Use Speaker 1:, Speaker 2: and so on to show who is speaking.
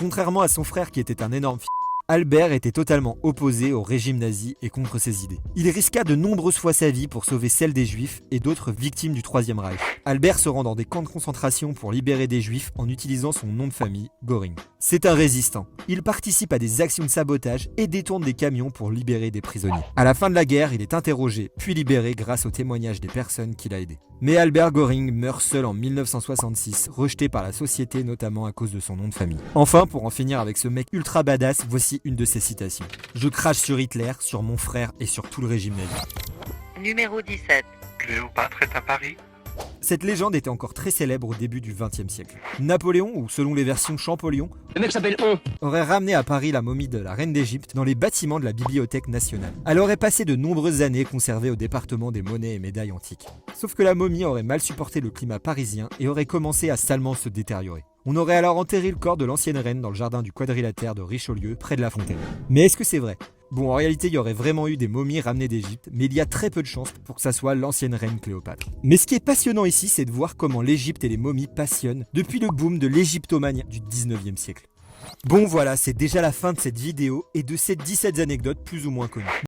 Speaker 1: Contrairement à son frère qui était un énorme Albert était totalement opposé au régime nazi et contre ses idées. Il risqua de nombreuses fois sa vie pour sauver celle des Juifs et d'autres victimes du Troisième Reich. Albert se rend dans des camps de concentration pour libérer des Juifs en utilisant son nom de famille, Göring. C'est un résistant. Il participe à des actions de sabotage et détourne des camions pour libérer des prisonniers. À la fin de la guerre, il est interrogé puis libéré grâce au témoignage des personnes qu'il a aidées. Mais Albert Göring meurt seul en 1966, rejeté par la société notamment à cause de son nom de famille. Enfin, pour en finir avec ce mec ultra badass, voici une de ses citations. Je crache sur Hitler, sur mon frère et sur tout le régime nazi.
Speaker 2: Numéro 17.
Speaker 3: Cléopâtre est à Paris?
Speaker 1: Cette légende était encore très célèbre au début du XXe siècle. Napoléon, ou selon les versions Champollion,
Speaker 4: Le mec s'appelle On.
Speaker 1: aurait ramené à Paris la momie de la reine d'Égypte dans les bâtiments de la Bibliothèque nationale. Elle aurait passé de nombreuses années conservée au département des monnaies et médailles antiques. Sauf que la momie aurait mal supporté le climat parisien et aurait commencé à salement se détériorer. On aurait alors enterré le corps de l'ancienne reine dans le jardin du Quadrilatère de Richelieu, près de la Fontaine. Mais est-ce que c'est vrai ? Bon, en réalité, il y aurait vraiment eu des momies ramenées d'Égypte, mais il y a très peu de chances pour que ça soit l'ancienne reine Cléopâtre. Mais ce qui est passionnant ici, c'est de voir comment l'Égypte et les momies passionnent depuis le boom de l'égyptomanie du 19e siècle. Bon voilà, c'est déjà la fin de cette vidéo et de ces 17 anecdotes plus ou moins connues.